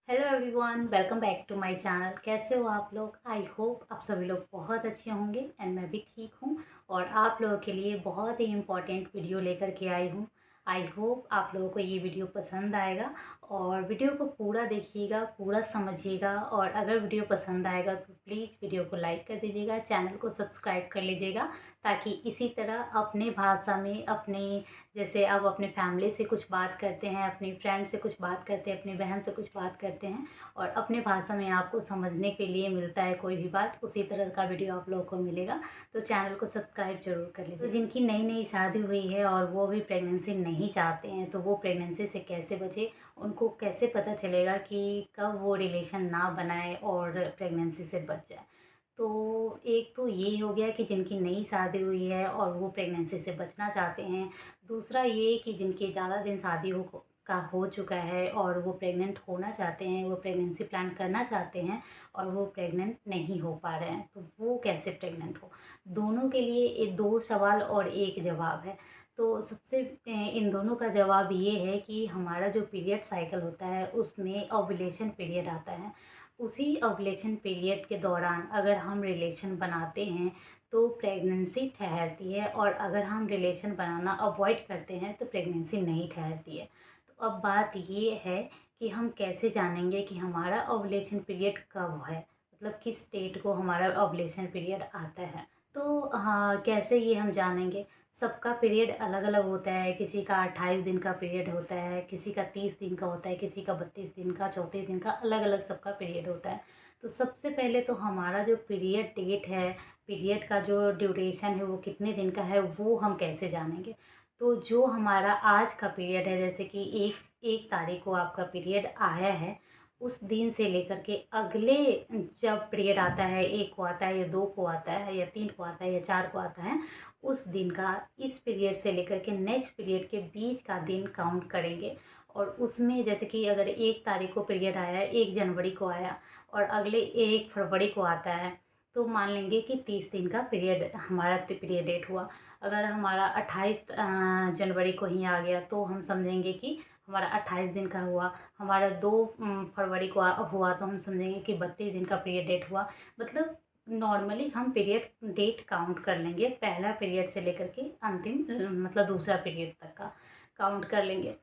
Hello everyone, welcome back to my channel. कैसे हो आप लोग? आई होप आप सभी लोग बहुत अच्छे होंगे एंड मैं भी ठीक हूँ। और आप लोगों के लिए बहुत ही इम्पोर्टेंट वीडियो लेकर के आई हूँ। आई होप आप लोगों को ये वीडियो पसंद आएगा और वीडियो को पूरा देखिएगा, पूरा समझिएगा। और अगर वीडियो पसंद आएगा तो प्लीज़ वीडियो को लाइक कर दीजिएगा, चैनल को सब्सक्राइब कर लीजिएगा, ताकि इसी तरह अपने भाषा में जैसे आप अपने फैमिली से कुछ बात करते हैं, अपनी फ्रेंड से कुछ बात करते हैं, अपनी बहन से कुछ बात करते हैं और अपने भाषा में आपको समझने के लिए मिलता है कोई भी बात, उसी तरह का वीडियो आप लोगों को मिलेगा। तो चैनल को सब्सक्राइब जरूर कर लीजिए। तो जिनकी नई नई शादी हुई है और वो भी प्रेगनेंसी नहीं चाहते हैं, तो वो प्रेगनेंसी से कैसे बचे, उनको कैसे पता चलेगा कि कब वो रिलेशन ना बनाए और प्रेगनेंसी से बच जाए। तो एक तो ये हो गया कि जिनकी नई शादी हुई है और वो प्रेगनेंसी से बचना चाहते हैं। दूसरा ये कि जिनकी ज़्यादा दिन शादी हो चुका है और वो प्रेग्नेंट होना चाहते हैं, वो प्रेगनेंसी प्लान करना चाहते हैं और वो प्रेग्नेंट नहीं हो पा रहे हैं, तो वो कैसे प्रेग्नेंट हो। दोनों के लिए दो सवाल और एक जवाब है। तो सबसे इन दोनों का जवाब ये है कि हमारा जो पीरियड साइकिल होता है उसमें ओव्यूलेशन पीरियड आता है। उसी ओव्यूलेशन पीरियड के दौरान अगर हम रिलेशन बनाते हैं तो प्रेगनेंसी ठहरती है, और अगर हम रिलेशन बनाना अवॉइड करते हैं तो प्रेगनेंसी नहीं ठहरती है। तो अब बात ये है कि हम कैसे जानेंगे कि हमारा ओव्यूलेशन पीरियड कब है, मतलब किस डेट को हमारा ओव्यूलेशन पीरियड आता है। तो हाँ, कैसे ये हम जानेंगे? सबका पीरियड अलग अलग होता है। किसी का 28 दिन का पीरियड होता है, किसी का 30 दिन का होता है, किसी का 32 दिन का, 34 दिन का, अलग अलग सबका पीरियड होता है। तो सबसे पहले तो हमारा जो पीरियड डेट है, पीरियड का जो ड्यूरेशन है वो कितने दिन का है, वो हम कैसे जानेंगे? तो जो हमारा आज का पीरियड है, जैसे कि एक तारीख को आपका पीरियड आया है, उस दिन से लेकर के अगले जब पीरियड आता है, 1 को आता है या 2 को आता है या 3 को आता है या 4 को आता है, उस दिन का, इस पीरियड से लेकर के नेक्स्ट पीरियड के बीच का दिन काउंट करेंगे। और उसमें जैसे कि अगर 1 तारीख को पीरियड आया, 1 जनवरी को आया और अगले 1 फरवरी को आता है, तो मान लेंगे कि 30 दिन का पीरियड हमारा पीरियड डेट हुआ। अगर हमारा 28 जनवरी को ही आ गया तो हम समझेंगे कि हमारा 28 दिन का हुआ। हमारा 2 फरवरी को हुआ तो हम समझेंगे कि 32 दिन का पीरियड डेट हुआ। मतलब नॉर्मली हम पीरियड डेट काउंट कर लेंगे, पहला पीरियड से लेकर के अंतिम मतलब दूसरा पीरियड तक का काउंट कर लेंगे।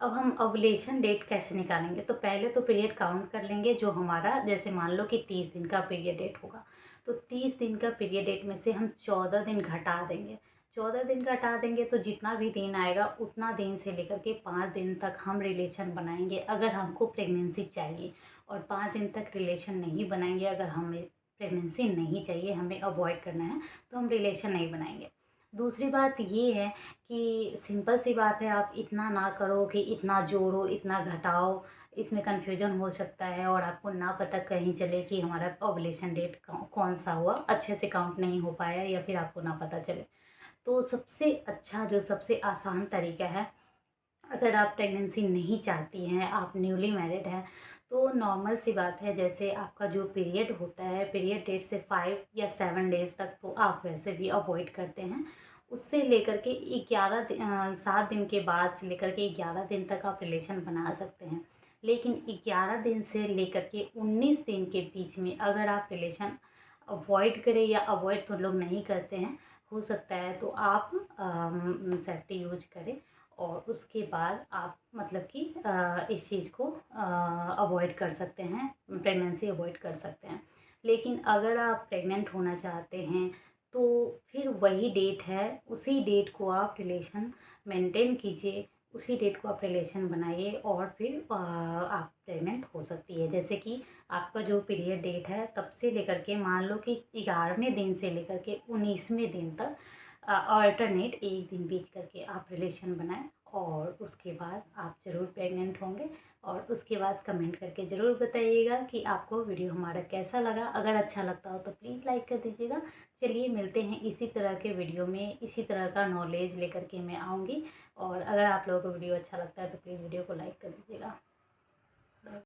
अब हम ओव्यूलेशन डेट कैसे निकालेंगे? तो पहले तो पीरियड काउंट कर लेंगे जो हमारा, जैसे मान लो कि 30 दिन का पीरियड डेट होगा, तो 30 दिन का पीरियड डेट में से हम 14 दिन घटा देंगे। 14 दिन घटा देंगे तो जितना भी दिन आएगा उतना दिन से लेकर के 5 दिन तक हम रिलेशन बनाएंगे अगर हमको प्रेगनेंसी चाहिए। और 5 दिन तक रिलेशन नहीं बनाएंगे अगर हमें प्रेगनेंसी नहीं चाहिए, हमें अवॉइड करना है, तो हम रिलेशन नहीं बनाएंगे। दूसरी बात ये है कि सिंपल सी बात है, आप इतना ना करो कि इतना जोड़ो इतना घटाओ, इसमें कन्फ्यूजन हो सकता है और आपको ना पता कहीं चले कि हमारा ओव्यूलेशन डेट कौन सा हुआ, अच्छे से काउंट नहीं हो पाया या फिर आपको ना पता चले। तो सबसे अच्छा, जो सबसे आसान तरीका है, अगर आप प्रेगनेंसी नहीं चाहती हैं, आप न्यूली मैरिड हैं, तो नॉर्मल सी बात है, जैसे आपका जो पीरियड होता है, पीरियड डेट से 5 या 7 डेज़ तक तो आप वैसे भी अवॉइड करते हैं। उससे लेकर के 7 दिन के बाद से लेकर के 11 दिन तक आप रिलेशन बना सकते हैं। लेकिन 11 दिन से लेकर के 19 दिन के बीच में अगर आप रिलेशन अवॉइड करें, या अवॉइड तो लोग नहीं करते हैं, हो सकता है तो आप सेफ्टी यूज करें और उसके बाद आप मतलब कि इस चीज़ को अवॉइड कर सकते हैं, प्रेगनेंसी अवॉइड कर सकते हैं। लेकिन अगर आप प्रेग्नेंट होना चाहते हैं तो फिर वही डेट है, उसी डेट को आप रिलेशन मेंटेन कीजिए, उसी डेट को आप रिलेशन बनाइए और फिर आप प्रेग्नेंट हो सकती है। जैसे कि आपका जो पीरियड डेट है तब से लेकर के, मान लो कि 11वें दिन से लेकर के 19वें दिन तक अल्टरनेट एक दिन बीच करके आप रिलेशन बनाएं और उसके बाद आप ज़रूर प्रेग्नेंट होंगे। और उसके बाद कमेंट करके ज़रूर बताइएगा कि आपको वीडियो हमारा कैसा लगा। अगर अच्छा लगता हो तो प्लीज़ लाइक कर दीजिएगा। चलिए मिलते हैं इसी तरह के वीडियो में, इसी तरह का नॉलेज लेकर के मैं आऊँगी। और अगर आप लोगों को वीडियो अच्छा लगता है तो प्लीज़ वीडियो को लाइक कर दीजिएगा।